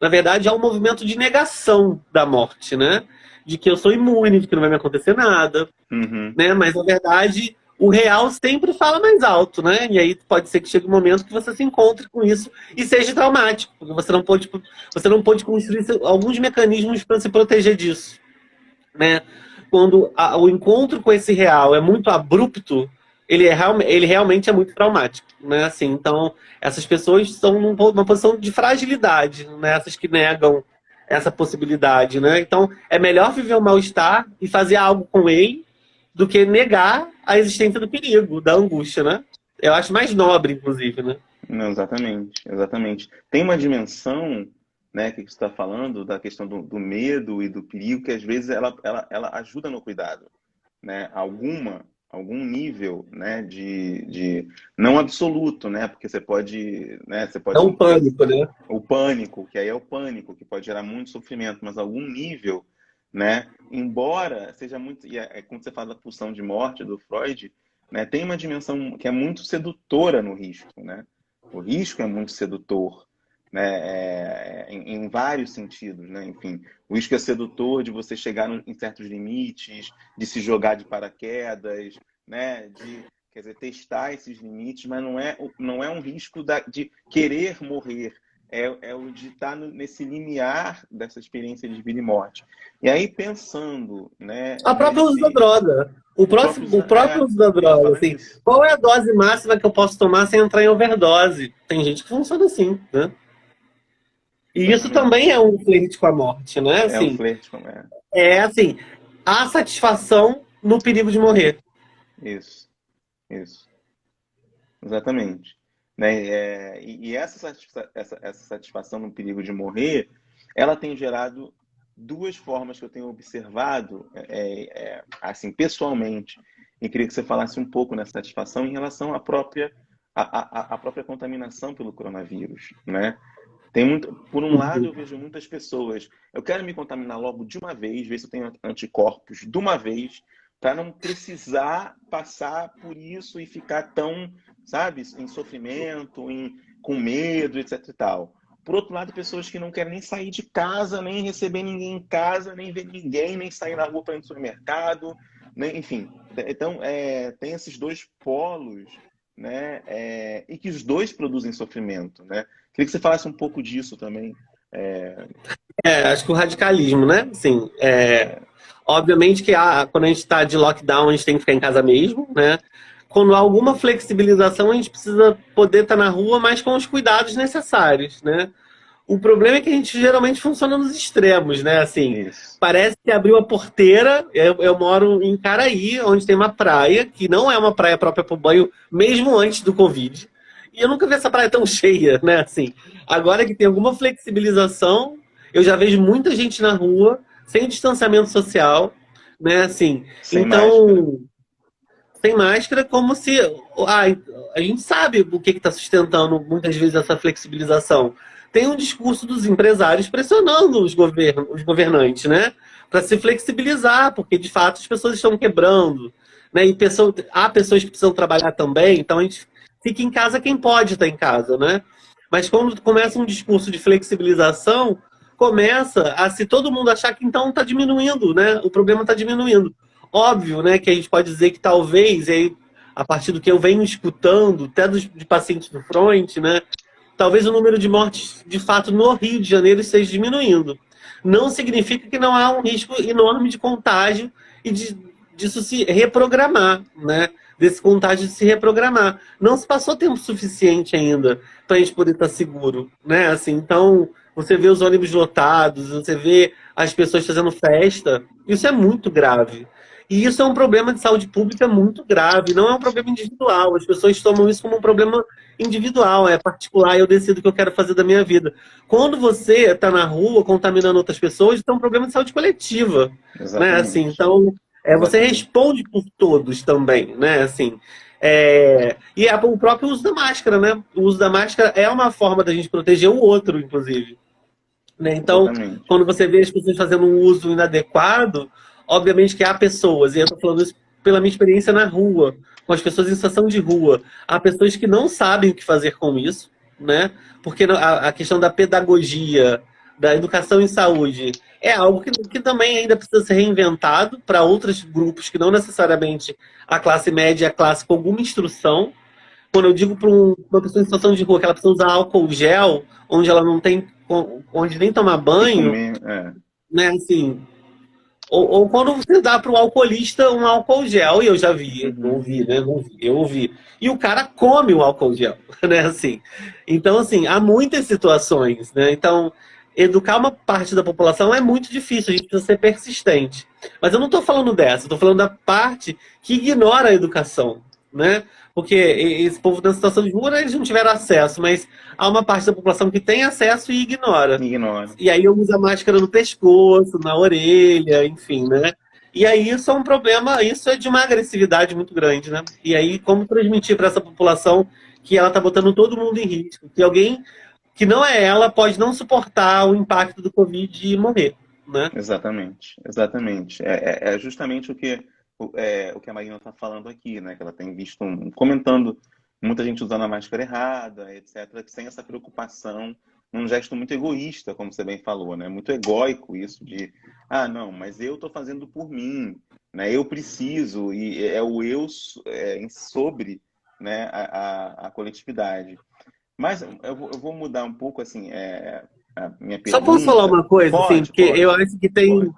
Na verdade, há um movimento de negação da morte, né? De que eu sou imune, de que não vai me acontecer nada. Né? Mas, na verdade, o real sempre fala mais alto, né? E aí pode ser que chegue um momento que você se encontre com isso e seja traumático, porque você não pôde construir alguns mecanismos para se proteger disso, né? Quando o encontro com esse real é muito abrupto, ele realmente é muito traumático, né? Assim, então, essas pessoas estão numa posição de fragilidade, né? Essas que negam essa possibilidade, né? Então, é melhor viver o mal-estar e fazer algo com ele do que negar a existência do perigo, da angústia, né? Eu acho mais nobre, inclusive, né? Não, exatamente, exatamente. Tem uma dimensão, né, que você está falando, da questão do medo e do perigo, que às vezes ela ajuda no cuidado, né? Algum nível, né, de não absoluto, né? Porque você pode, né, É um pânico, né? o pânico, que aí é o pânico, que pode gerar muito sofrimento, mas algum nível, né? Embora seja muito, e quando você fala da pulsão de morte do Freud, né, tem uma dimensão que é muito sedutora no risco, né? O risco é muito sedutor, né? Em vários sentidos, né? Enfim, o risco é sedutor de você chegar em certos limites, de se jogar de paraquedas, né? De, quer dizer, testar esses limites, mas não é um risco de querer morrer. É o de estar nesse limiar dessa experiência de vida e morte. E aí, pensando, né, A própria uso da droga. O próprio uso da droga, assim. isso. Qual é a dose máxima que eu posso tomar sem entrar em overdose? Tem gente que funciona assim, né? E isso também é um flerte com a morte, né? É um Assim, flerte como é. é assim, a satisfação no perigo de morrer. Isso. Exatamente. Né? E essa satisfação no perigo de morrer, ela tem gerado duas formas que eu tenho observado, assim, pessoalmente. E queria que você falasse um pouco nessa satisfação em relação à própria contaminação pelo coronavírus, né? Por um lado, eu vejo muitas pessoas, eu quero me contaminar logo de uma vez, ver se eu tenho anticorpos de uma vez, para não precisar passar por isso e ficar tão, sabe, em sofrimento, com medo, etc e tal. Por outro lado, pessoas que não querem nem sair de casa, nem receber ninguém em casa, nem ver ninguém, nem sair na rua para ir no supermercado, né? Enfim. Então, tem esses dois polos, né? E que os dois produzem sofrimento, né? Queria que você falasse um pouco disso também. Acho que o radicalismo, né? Assim, obviamente que quando a gente está de lockdown, a gente tem que ficar em casa mesmo, né? Quando há alguma flexibilização, a gente precisa poder estar na rua, mas com os cuidados necessários, né? O problema é que a gente geralmente funciona nos extremos, né? Assim, Isso. parece que abriu a porteira. Eu moro em Caraí, onde tem uma praia, que não é uma praia própria para o banho, mesmo antes do Covid. E eu nunca vi essa praia tão cheia, né? Assim, agora que tem alguma flexibilização, eu já vejo muita gente na rua, sem distanciamento social, né? Assim, Sem então, máscara. sem máscara, como se a gente sabe o que está sustentando muitas vezes essa flexibilização. Tem um discurso dos empresários pressionando os governantes, né? Para se flexibilizar, porque de fato as pessoas estão quebrando, né? E há pessoas que precisam trabalhar também, então a gente fica em casa quem pode estar em casa, né? Mas quando começa um discurso de flexibilização, começa a se todo mundo achar que então está diminuindo, né? O problema está diminuindo. Óbvio, né, que a gente pode dizer que talvez, aí, a partir do que eu venho escutando, até de pacientes do front, né, talvez o número de mortes, de fato, no Rio de Janeiro esteja diminuindo. Não significa que não há um risco enorme de contágio e disso se reprogramar, né? Desse contágio de se reprogramar. Não se passou tempo suficiente ainda para a gente poder estar seguro, né? Assim, então, você vê os ônibus lotados, você vê as pessoas fazendo festa, isso é muito grave. E isso é um problema de saúde pública muito grave, não é um problema individual. As pessoas tomam isso como um problema individual, é particular, eu decido o que eu quero fazer da minha vida. Quando você está na rua contaminando outras pessoas, isso é um problema de saúde coletiva. Né? Assim, então, você responde por todos também, né? Assim, o próprio uso da máscara, né? O uso da máscara é uma forma da gente proteger o outro, inclusive. Né? Então, Exatamente. quando você vê as pessoas fazendo um uso inadequado, obviamente que há pessoas, e eu estou falando isso pela minha experiência na rua, com as pessoas em situação de rua, há pessoas que não sabem o que fazer com isso, né? Porque a questão da pedagogia, da educação em saúde é algo que também ainda precisa ser reinventado para outros grupos que não necessariamente a classe média e a classe com alguma instrução. Quando eu digo para uma pessoa em situação de rua que ela precisa usar álcool gel, onde ela não tem, onde nem tomar banho, né, assim, ou quando você dá para o alcoolista um álcool gel, e eu já vi, ouvi, né, eu ouvi, e o cara come o álcool gel, né, assim. Então, assim, há muitas situações, né, então educar uma parte da população é muito difícil, a gente precisa ser persistente. Mas eu não estou falando dessa, estou falando da parte que ignora a educação, né? Porque esse povo na situação de rua, eles não tiveram acesso, mas há uma parte da população que tem acesso e ignora. E aí eu uso a máscara no pescoço, na orelha, enfim, né? E aí isso é um problema, isso é de uma agressividade muito grande, né? E aí como transmitir para essa população que ela está botando todo mundo em risco, que alguém que não é ela pode não suportar o impacto do Covid e morrer, né? Exatamente, exatamente. É justamente o que a Marina está falando aqui, né? Que ela tem visto, comentando muita gente usando a máscara errada, etc., sem essa preocupação, num gesto muito egoísta, como você bem falou, né? Muito egóico isso de, não, mas eu estou fazendo por mim, né? Eu preciso, e é o eu sobre, né, a coletividade. Mas eu vou mudar um pouco, assim, a minha pergunta. Só posso falar uma coisa, assim, porque pode. eu acho que tem...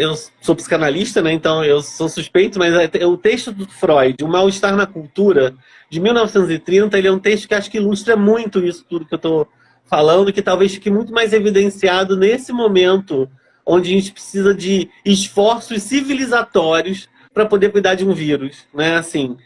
eu sou psicanalista, né? Então eu sou suspeito, mas o texto do Freud, O Mal-Estar na Cultura, de 1930, ele é um texto que acho que ilustra muito isso tudo que eu estou falando, que talvez fique muito mais evidenciado nesse momento onde a gente precisa de esforços civilizatórios para poder cuidar de um vírus, né? Assim,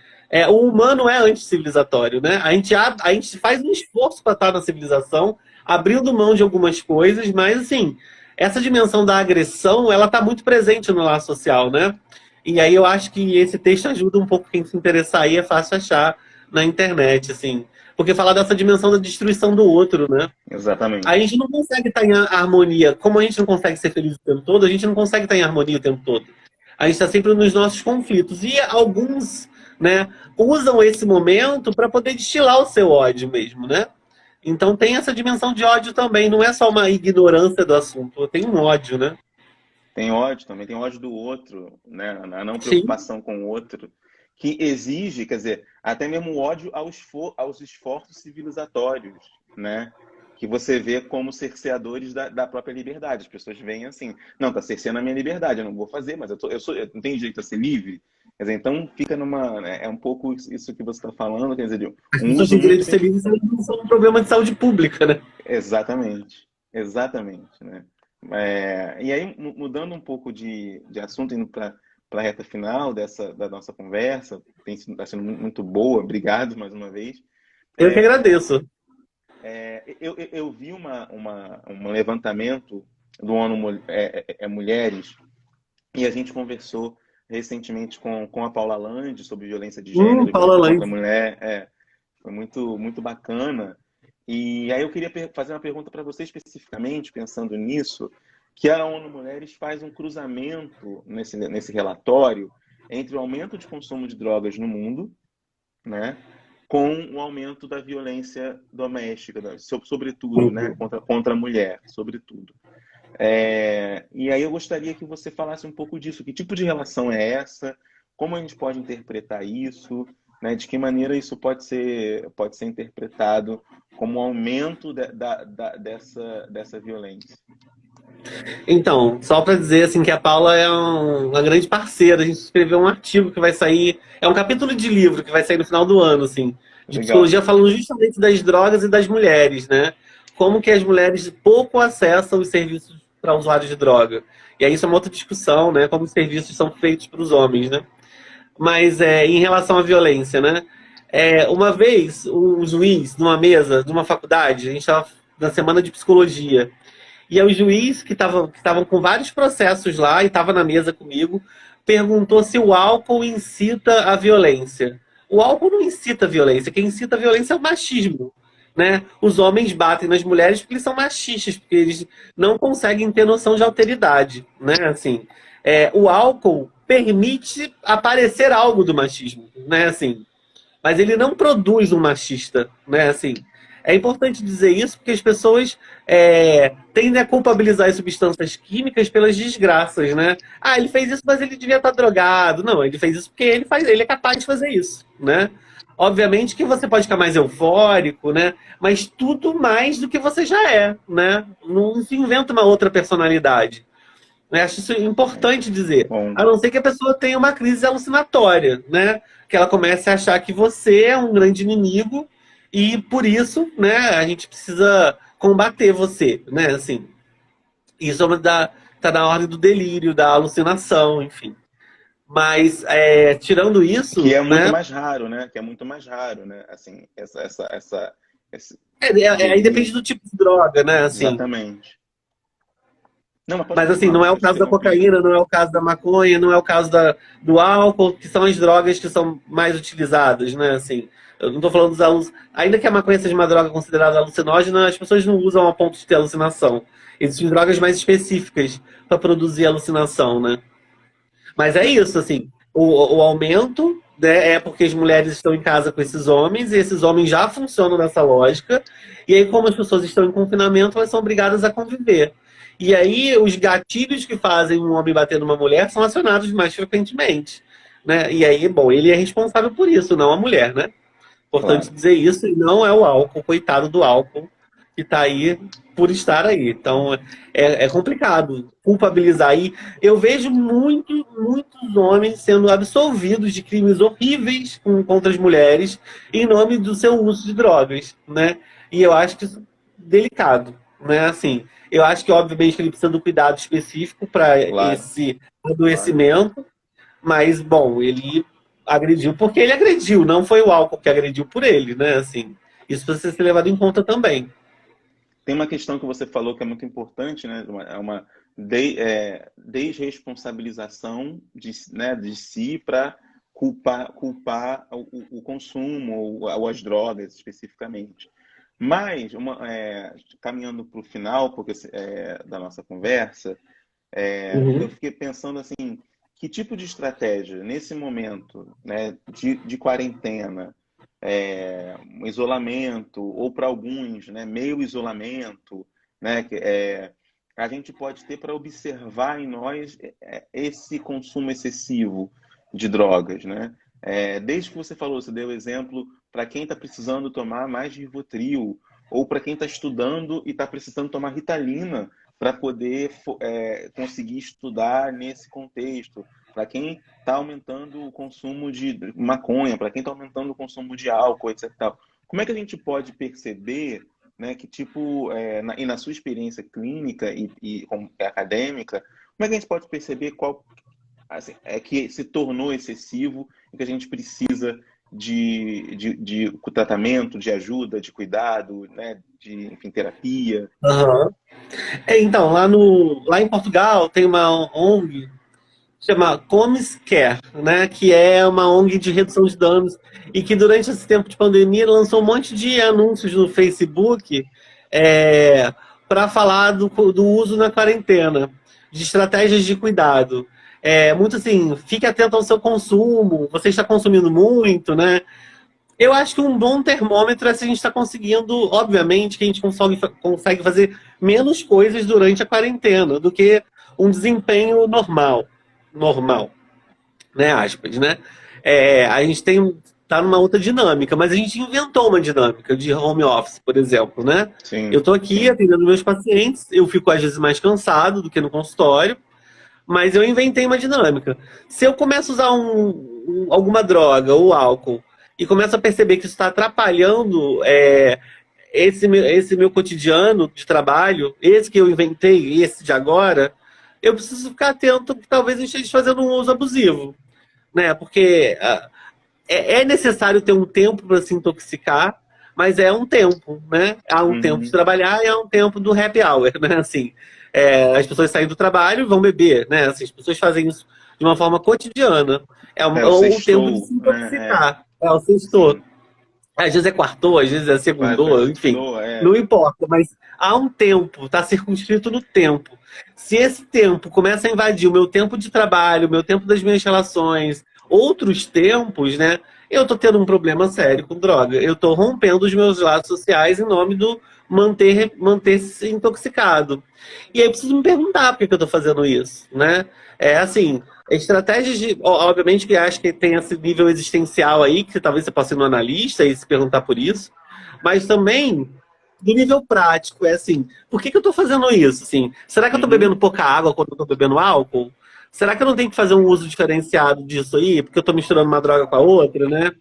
o humano é anticivilizatório, né? A gente faz um esforço para estar na civilização, abrindo mão de algumas coisas, mas assim, essa dimensão da agressão, ela está muito presente no laço social, né? E aí eu acho que esse texto ajuda um pouco quem se interessar aí, é fácil achar na internet, assim. Porque falar dessa dimensão da destruição do outro, né? Exatamente. A gente não consegue estar em harmonia. Como a gente não consegue ser feliz o tempo todo, a gente não consegue estar em harmonia o tempo todo. A gente está sempre nos nossos conflitos. E alguns, né, usam esse momento para poder destilar o seu ódio mesmo, né? Então tem essa dimensão de ódio também, não é só uma ignorância do assunto, tem um ódio, né? Tem ódio também, tem ódio do outro, né? A não preocupação Sim. com o outro, que exige, quer dizer, até mesmo ódio aos esforços civilizatórios, né? Que você vê como cerceadores da própria liberdade. As pessoas veem assim, não, tá cerceando a minha liberdade, eu não vou fazer, mas eu não tenho direito a ser livre. Quer dizer, então fica numa... É um pouco isso que você está falando, quer dizer... As pessoas têm direito de ser livres, não são um problema de saúde pública, né? Exatamente, né? E aí, mudando um pouco de assunto, indo para a reta final da nossa conversa, está sendo muito boa, obrigado mais uma vez. Eu que agradeço. Eu vi um levantamento do ONU Mulheres, e a gente conversou recentemente com a Paula Landi sobre violência de gênero contra a mulher. Foi muito, muito bacana. E aí eu queria fazer uma pergunta para você especificamente, pensando nisso, que a ONU Mulheres faz um cruzamento nesse relatório entre o aumento de consumo de drogas no mundo, né, com o aumento da violência doméstica, sobretudo, né, contra a mulher, sobretudo. E aí eu gostaria que você falasse um pouco disso. Que tipo de relação é essa? Como a gente pode interpretar isso? Né, de que maneira isso pode ser interpretado como um aumento dessa violência? Então, só para dizer assim que a Paula é uma grande parceira. A gente escreveu um artigo que vai sair, é um capítulo de livro que vai sair no final do ano, assim, de psicologia, falando justamente das drogas e das mulheres, né? Como que as mulheres pouco acessam os serviços para usuários de droga. E aí isso é uma outra discussão, né? Como os serviços são feitos para os homens, né? Mas em relação à violência, né? Uma vez, um juiz, numa mesa de uma faculdade, a gente estava na semana de psicologia, e aí o juiz, que estavam com vários processos lá, e estava na mesa comigo, perguntou se o álcool incita a violência. O álcool não incita a violência, quem incita a violência é o machismo. Né? Os homens batem nas mulheres porque eles são machistas, porque eles não conseguem ter noção de alteridade. Né? Assim, o álcool permite aparecer algo do machismo, né? Assim, mas ele não produz um machista, né? Assim, É importante dizer isso porque as pessoas tendem a culpabilizar as substâncias químicas pelas desgraças, né? Ah, ele fez isso, mas ele devia estar drogado. Não, ele fez isso porque ele é capaz de fazer isso, né? Obviamente que você pode ficar mais eufórico, né? Mas tudo mais do que você já é, né? Não se inventa uma outra personalidade. Eu acho isso importante dizer. Bom, A não ser que a pessoa tenha uma crise alucinatória, né? Que ela comece a achar que você é um grande inimigo e por isso, né, a gente precisa combater você, né? Assim, isso tá na ordem do delírio, da alucinação, enfim. Mas tirando que isso, é muito né? mais raro, né? Que é muito mais raro, né? Assim, esse Aí depende delírio. do tipo de droga, né? Assim, Exatamente. Não, mas pode mas assim, não continuar, é o eu te caso da interrompi. cocaína, não é o caso da maconha, não é o caso do álcool, que são as drogas que são mais utilizadas, né? Assim, eu não estou falando dos alunos. Ainda que a maconha seja uma droga considerada alucinógena, as pessoas não usam a ponto de ter alucinação. Existem drogas mais específicas para produzir alucinação, né? Mas é isso, assim, o aumento, né, é porque as mulheres estão em casa com esses homens, e esses homens já funcionam nessa lógica, e aí, como as pessoas estão em confinamento, elas são obrigadas a conviver. E aí, os gatilhos que fazem um homem bater numa mulher são acionados mais frequentemente. Né? E aí, bom, ele é responsável por isso, não a mulher, né? Importante Claro. dizer isso, e não é o álcool, coitado do álcool, que está aí por estar aí. Então, é complicado culpabilizar. E eu vejo muitos homens sendo absolvidos de crimes horríveis contra as mulheres em nome do seu uso de drogas, né? E eu acho que isso é delicado, né? Assim, eu acho que, obviamente, ele precisa do cuidado específico para Claro, esse claro. adoecimento, mas, bom, ele agrediu porque ele agrediu, não foi o álcool que agrediu por ele, né? Assim, isso precisa ser levado em conta também. Tem uma questão que você falou que é muito importante, né? É uma desresponsabilização né, de si para culpar o consumo ou as drogas especificamente. Mas, caminhando para o final da nossa conversa, eu Uhum. fiquei pensando assim, que tipo de estratégia nesse momento, né, de quarentena, um isolamento, ou para alguns, né, meio isolamento, né, a gente pode ter para observar em nós esse consumo excessivo de drogas, né? Desde que você falou, você deu exemplo para quem está precisando tomar mais Rivotril, ou para quem está estudando e está precisando tomar Ritalina para poder conseguir estudar nesse contexto, para quem está aumentando o consumo de maconha, para quem está aumentando o consumo de álcool, etc. Como é que a gente pode perceber, né, que tipo, e na sua experiência clínica e acadêmica, como é que a gente pode perceber qual assim, é que se tornou excessivo e que a gente precisa de tratamento, de ajuda, de cuidado, né, de, enfim, terapia? Uhum. Então, lá em Portugal tem uma ONG chama Comes Care, né? Que é uma ONG de redução de danos e que durante esse tempo de pandemia lançou um monte de anúncios no Facebook para falar do uso na quarentena, de estratégias de cuidado. Muito assim, fique atento ao seu consumo, você está consumindo muito, né? Eu acho que um bom termômetro é se a gente está conseguindo, obviamente, que a gente consegue fazer menos coisas durante a quarentena do que um desempenho normal, né, aspas, né? A gente tá numa outra dinâmica, mas a gente inventou uma dinâmica de home office, por exemplo, né? Eu Sim, estou aqui sim. atendendo meus pacientes, eu fico às vezes mais cansado do que no consultório, mas eu inventei uma dinâmica. Se eu começo a usar alguma droga ou álcool e começo a perceber que isso está atrapalhando esse meu cotidiano de trabalho, esse que eu inventei, esse de agora, eu preciso ficar atento que talvez eu esteja fazendo um uso abusivo, né? Porque é necessário ter um tempo para se intoxicar, mas é um tempo, né? Há um tempo de Uhum. trabalhar e há um tempo do happy hour, né? Assim, as pessoas saem do trabalho e vão beber, né? Assim, as pessoas fazem isso de uma forma cotidiana. O O tempo de sextou, se né? intoxicar. O sexto. Sim. Às vezes é quartou, às vezes é segundou, enfim. Sextou, Não importa, mas há um tempo, está circunscrito no tempo. Se esse tempo começa a invadir o meu tempo de trabalho, o meu tempo das minhas relações, outros tempos, né, eu tô tendo um problema sério com droga. Eu tô rompendo os meus laços sociais em nome do manter-se intoxicado. E aí eu preciso me perguntar por que eu tô fazendo isso, né? É assim, estratégias de. Obviamente que acho que tem esse nível existencial aí, que talvez você possa ir no analista e se perguntar por isso, mas também do nível prático, é assim, por que eu tô fazendo isso? Assim, será que eu tô Uhum. bebendo pouca água quando eu tô bebendo álcool? Será que eu não tenho que fazer um uso diferenciado disso aí? Porque eu tô misturando uma droga com a outra, né?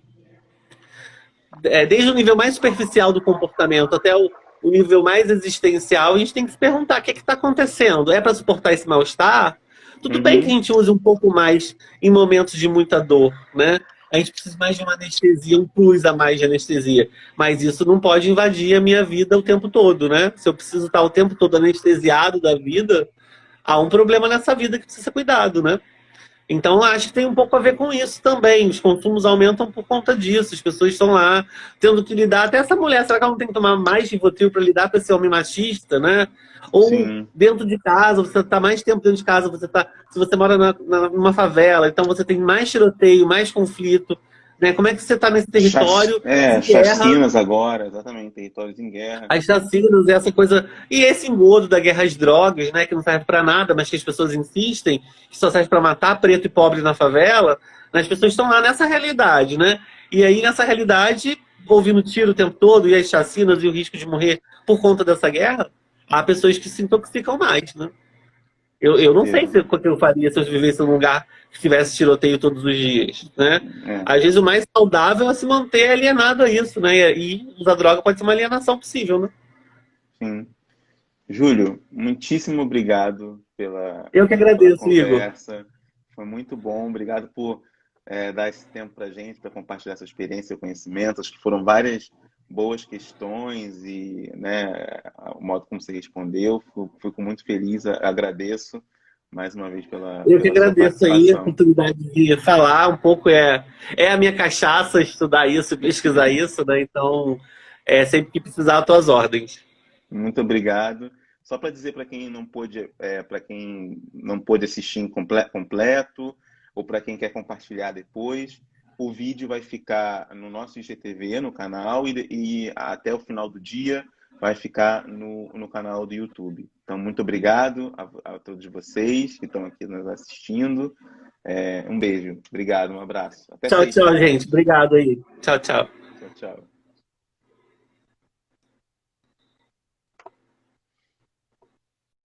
Desde o nível mais superficial do comportamento até o nível mais existencial, a gente tem que se perguntar o que está acontecendo. É para suportar esse mal-estar? Tudo bem que a Uhum. gente use um pouco mais em momentos de muita dor, né? A gente precisa mais de uma anestesia, um plus a mais de anestesia. Mas isso não pode invadir a minha vida o tempo todo, né? Se eu preciso estar o tempo todo anestesiado da vida, há um problema nessa vida que precisa ser cuidado, né? Então, acho que tem um pouco a ver com isso também. Os consumos aumentam por conta disso. As pessoas estão lá tendo que lidar. Até essa mulher, será que ela não tem que tomar mais Rivotril para lidar com esse homem machista, né? Ou Sim. dentro de casa, você está mais tempo dentro de casa, se você mora numa favela, então você tem mais tiroteio, mais conflito. Né? Como é que você está nesse território de guerra? Chacinas agora, exatamente, territórios em guerra. As chacinas, essa coisa. E esse engodo da guerra às drogas, né, que não serve para nada, mas que as pessoas insistem, que só serve para matar preto e pobre na favela, né, as pessoas estão lá nessa realidade, né? E aí, nessa realidade, ouvindo tiro o tempo todo, e as chacinas e o risco de morrer por conta dessa guerra, há pessoas que se intoxicam mais, né? Com Eu não sei certeza. o que eu faria se eu vivesse num lugar que tivesse tiroteio todos os dias, né? É, Às vezes o mais saudável é se manter alienado a isso, né? E usar droga pode ser uma alienação possível, né? sim. Júlio, muitíssimo obrigado Eu que pela agradeço, Igor. conversa. Foi muito bom. Obrigado por dar esse tempo para a gente, para compartilhar essa experiência e conhecimento. Acho que foram várias boas questões e, né, o modo como você respondeu. Fico muito feliz, agradeço mais uma vez Eu que pela sua agradeço aí a participação. oportunidade de falar um pouco. É a minha cachaça estudar isso, pesquisar isso, né? Então, sempre que precisar, as tuas ordens. Muito obrigado. Só para dizer para quem não pôde assistir em completo, ou para quem quer compartilhar depois, o vídeo vai ficar no nosso IGTV, no canal, e até o final do dia vai ficar no canal do YouTube. Então, muito obrigado a todos vocês que estão aqui nos assistindo. Um beijo, obrigado, um abraço. Até Tchau, tchau, sexta. gente. Obrigado aí. Tchau, tchau. Tchau, tchau.